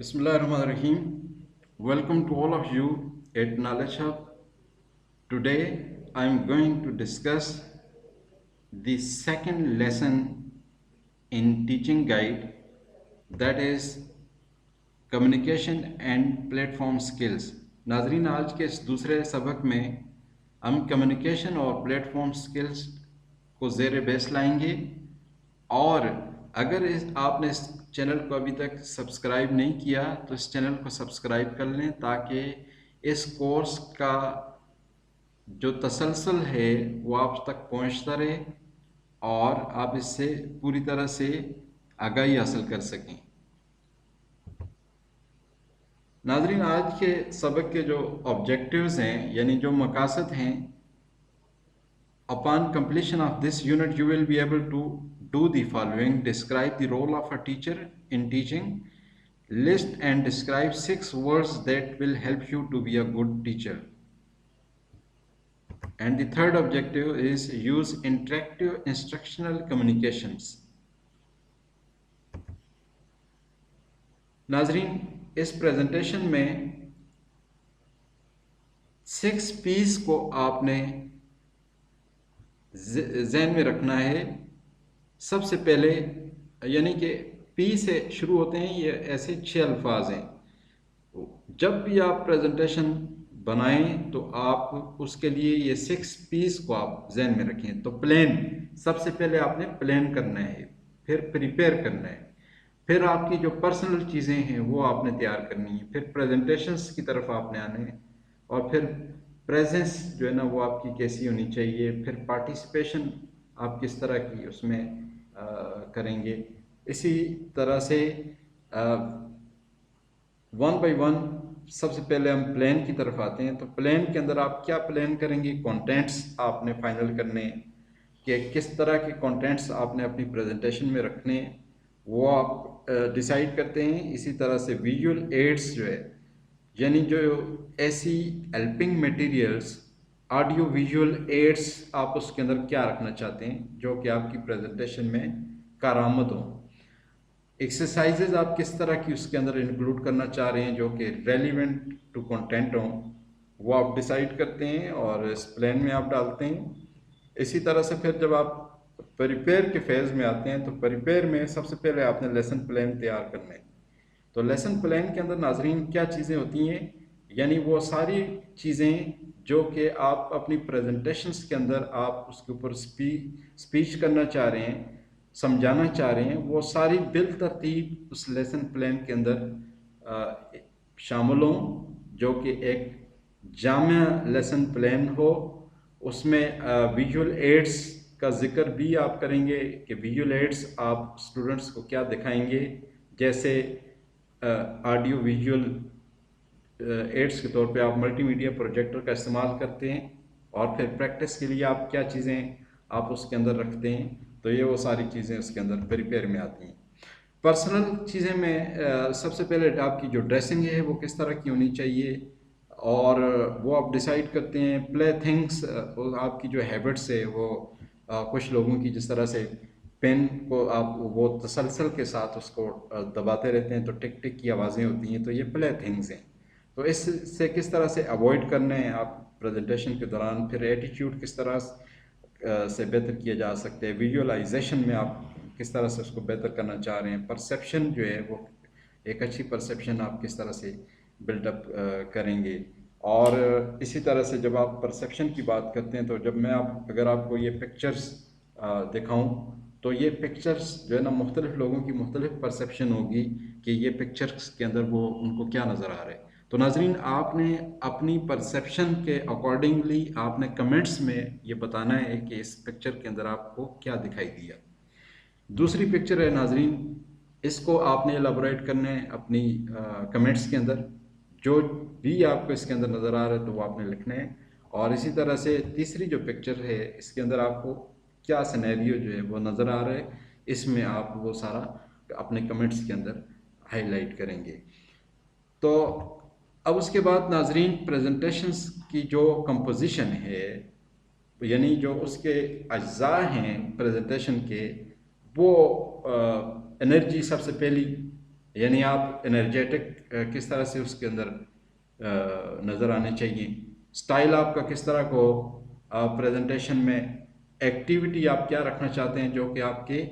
Bismillahirrahmanirrahim. Welcome to all of you at Knowledge Hub. Today I am going to discuss the second lesson in teaching guide, that is communication and platform skills. नाजरीन, आज के इस दूसरे सबक में हम communication और platform skills को ज़ेर बेस लाएंगे। और अगर आपने इस चैनल को अभी तक सब्सक्राइब नहीं किया तो इस चैनल को सब्सक्राइब कर लें, ताकि इस कोर्स का जो तसलसल है वो आप तक पहुंचता रहे और आप इससे पूरी तरह से आगाही हासिल कर सकें। नाजरीन, आज के सबक के जो ऑब्जेक्टिव्स हैं, यानी जो मकासद हैं, upon completion of this unit you will be able to do the following: describe the role of a teacher in teaching, list and describe 6 words that will help you to be a good teacher, and the third objective is use interactive instructional communications. नाजरीन, इस presentation में 6 P's को आपने ज़हन में रखना है। सबसे पहले, यानी कि P से शुरू होते हैं, ये ऐसे 6 अल्फाज हैं। जब भी आप प्रेजेंटेशन बनाएं तो आप उसके लिए ये 6 P's को आप ज़हन में रखें। तो प्लान, सबसे पहले आपने प्लान करना है, फिर प्रिपेयर करना है, फिर आपकी जो पर्सनल चीज़ें हैं वो आपने तैयार करनी है, फिर प्रेजेंटेशंस की तरफ आपने आना है, और फिर प्रेजेंस जो है ना वो आपकी कैसी होनी चाहिए, फिर पार्टिसिपेशन आप किस तरह की उसमें करेंगे। इसी तरह से वन बाय वन सबसे पहले हम प्लान की तरफ आते हैं। तो प्लान के अंदर आप क्या प्लान करेंगे, कंटेंट्स आपने फाइनल करने कि किस तरह के कंटेंट्स आपने अपनी प्रेजेंटेशन में रखने, वो आप डिसाइड करते हैं। इसी तरह से विजुअल एड्स जो है, यानी जो ऐसी helping materials, audio visual aids आप उसके अंदर क्या रखना चाहते हैं जो कि आपकी प्रेजेंटेशन में कारआमद हो। एक्सरसाइजेज आप किस तरह की उसके अंदर इंक्लूड करना चाह रहे हैं जो कि रेलिवेंट टू कंटेंट हो, वो आप डिसाइड करते हैं और इस प्लान में आप डालते हैं। इसी तरह से फिर जब आप प्रिपेयर के फेज़ में आते हैं तो प्रिपेयर में सबसे पहले आपने लेसन प्लान तैयार करना है। तो लेसन प्लान के अंदर नाजरीन क्या चीज़ें होती हैं, यानी वो सारी चीज़ें जो कि आप अपनी प्रेजेंटेशंस के अंदर आप उसके ऊपर स्पीच करना चाह रहे हैं, समझाना चाह रहे हैं, वो सारी बिल तरतीब उस लेसन प्लान के अंदर शामिल हों, जो कि एक जामिया लेसन प्लान हो। उसमें विजुअल एड्स का जिक्र भी आप करेंगे कि विजुअल एड्स आप स्टूडेंट्स को क्या दिखाएंगे, जैसे ऑडियो विजुअल एड्स के तौर पे आप मल्टीमीडिया प्रोजेक्टर का इस्तेमाल करते हैं, और फिर प्रैक्टिस के लिए आप क्या चीज़ें आप उसके अंदर रखते हैं। तो ये वो सारी चीज़ें उसके अंदर प्रिपेयर में आती हैं। पर्सनल चीज़ें में सबसे पहले आपकी जो ड्रेसिंग है वो किस तरह की होनी चाहिए, और वो आप डिसाइड करते हैं। प्ले थिंग्स, आपकी जो हैबिट्स है वो कुछ लोगों की जिस तरह से पेन को आप वो तसलसल के साथ उसको दबाते रहते हैं तो टिक टिक की आवाज़ें होती हैं, तो ये प्ले थिंग्स हैं। तो इससे किस तरह से अवॉइड करने हैं आप प्रेजेंटेशन के दौरान। फिर एटीट्यूड किस तरह से बेहतर किया जा सकते हैं, विजुअलाइजेशन में आप किस तरह से उसको बेहतर करना चाह रहे हैं, परसेप्शन जो है वो एक अच्छी परसेप्शन आप किस तरह से बिल्डअप करेंगे। और इसी तरह से जब आप परसेप्शन की बात करते हैं तो जब मैं अगर आपको ये पिक्चर्स दिखाऊं तो ये पिक्चर्स जो है ना मुख्तलिफ लोगों की मुख्तलिफ परसेप्शन होगी कि ये पिक्चर्स के अंदर वो उनको क्या नज़र आ रहा है। तो नाजरीन, आपने अपनी परसेप्शन के अकॉर्डिंगली आपने कमेंट्स में ये बताना है कि इस पिक्चर के अंदर आपको क्या दिखाई दिया। दूसरी पिक्चर है नाजरीन, इसको आपने एलाबोरेट करना है अपनी कमेंट्स के अंदर, जो भी आपको इसके अंदर नज़र आ रहा है तो वो आपने लिखना है। और इसी तरह से तीसरी जो पिक्चर है इसके अंदर आपको क्या सिनेरियो जो है वो नज़र आ रहा है, इसमें आप वो सारा अपने कमेंट्स के अंदर हाईलाइट करेंगे। तो अब उसके बाद नाजरीन, प्रेजेंटेशंस की जो कंपोजिशन है, यानी जो उसके अज्जा हैं प्रेजेंटेशन के, वो एनर्जी सबसे पहली यानी आप एनर्जेटिक किस तरह से उसके अंदर नज़र आने चाहिए, स्टाइल आपका किस तरह को प्रेजेंटेशन में, एक्टिविटी आप क्या रखना चाहते हैं जो कि आपके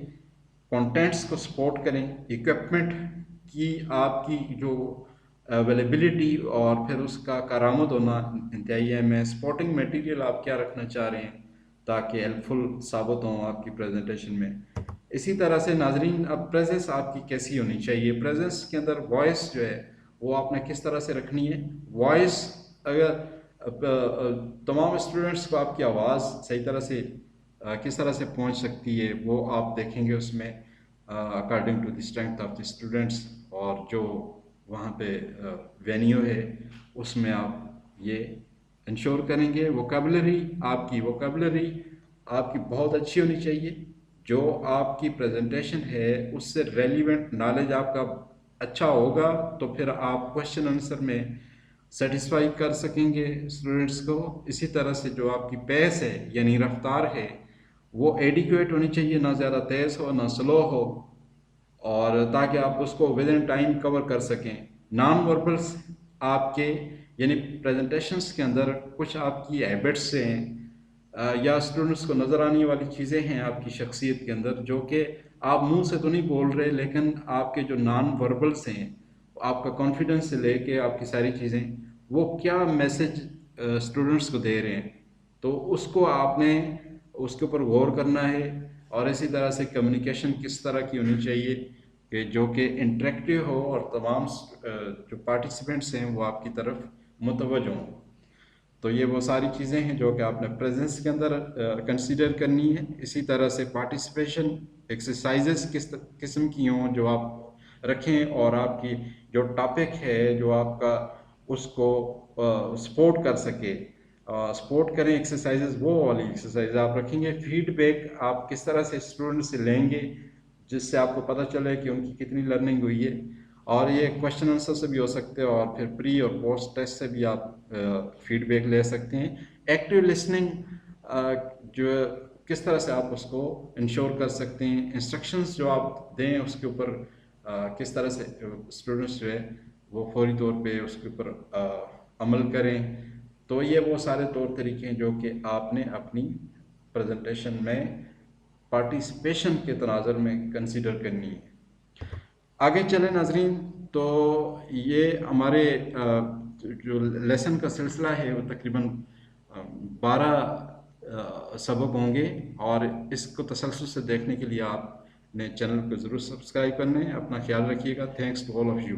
कंटेंट्स को सपोर्ट करें, इक्विपमेंट की आपकी जो अवेलेबिलिटी और फिर उसका करामत होना इंतहाई अहम है, सपोर्टिंग मटेरियल आप क्या रखना चाह रहे हैं ताकि हेल्पफुल साबित हों आपकी प्रेजेंटेशन में। इसी तरह से नाजरीन, अब प्रेजेंस आपकी कैसी होनी चाहिए, प्रेजेंस के अंदर वॉइस जो है वो आपने किस तरह से रखनी है। वॉइस अगर तमाम स्टूडेंट्स को आपकी आवाज़ सही तरह से किस तरह से पहुंच सकती है वो आप देखेंगे उसमें, according to the strength of the students, और जो वहाँ पे वेन्यू है उसमें आप ये इंश्योर करेंगे वोकेबलरी आपकी बहुत अच्छी होनी चाहिए, जो आपकी प्रेजेंटेशन है उससे रेलिवेंट नॉलेज आपका अच्छा होगा तो फिर आप क्वेश्चन आंसर में सेटिस्फाई कर सकेंगे स्टूडेंट्स को। इसी तरह से जो आपकी पेस है यानी रफ्तार है वो एडिक्वेट होनी चाहिए, ना ज़्यादा तेज़ हो ना स्लो हो, और ताकि आप उसको विद इन टाइम कवर कर सकें। नॉन वर्बल्स आपके यानी प्रेजेंटेशंस के अंदर कुछ आपकी हैबिट्स हैं या स्टूडेंट्स को नज़र आने वाली चीज़ें हैं आपकी शख्सियत के अंदर जो कि आप मुंह से तो नहीं बोल रहे, लेकिन आपके जो नॉन वर्बल्स हैं, आपका कॉन्फिडेंस से लेके आपकी सारी चीज़ें, वो क्या मैसेज स्टूडेंट्स को दे रहे हैं, तो उसको आपने उसके ऊपर गौर करना है। और इसी तरह से कम्युनिकेशन किस तरह की होनी चाहिए कि जो कि इंटरेक्टिव हो और तमाम जो पार्टिसिपेंट्स हैं वो आपकी तरफ मुतवज्जो हों। तो ये वो सारी चीज़ें हैं जो कि आपने प्रेजेंस के अंदर कंसीडर करनी है। इसी तरह से पार्टिसिपेशन एक्सरसाइजेस किस किस्म की हों जो आप रखें, और आपकी जो टॉपिक है जो आपका उसको सपोर्ट कर सके, सपोर्ट करें एक्सरसाइजेस, वो वाली एक्सरसाइज आप रखेंगे। फीडबैक आप किस तरह से स्टूडेंट से लेंगे जिससे आपको पता चले कि उनकी कितनी लर्निंग हुई है, और ये क्वेश्चन आंसर से भी हो सकते हैं और फिर प्री और पोस्ट टेस्ट से भी आप फीडबैक ले सकते हैं। एक्टिव लिसनिंग जो किस तरह से आप उसको इंश्योर कर सकते हैं, इंस्ट्रक्शंस जो आप दें उसके ऊपर किस तरह से स्टूडेंट्स जो है वो फौरी तौर पे उसके ऊपर अमल करें। तो ये वो सारे तौर तरीके हैं जो कि आपने अपनी प्रेजेंटेशन में पार्टिसिपेशन के तनाज़ुर में कंसीडर करनी है। आगे चलें नाजरीन, तो ये हमारे जो लेसन का सिलसिला है वो तकरीबन 12 सबक होंगे, और इसको तसलसल से देखने के लिए आपने चैनल को ज़रूर सब्सक्राइब करना है। अपना ख्याल रखिएगा। Thanks to all of you.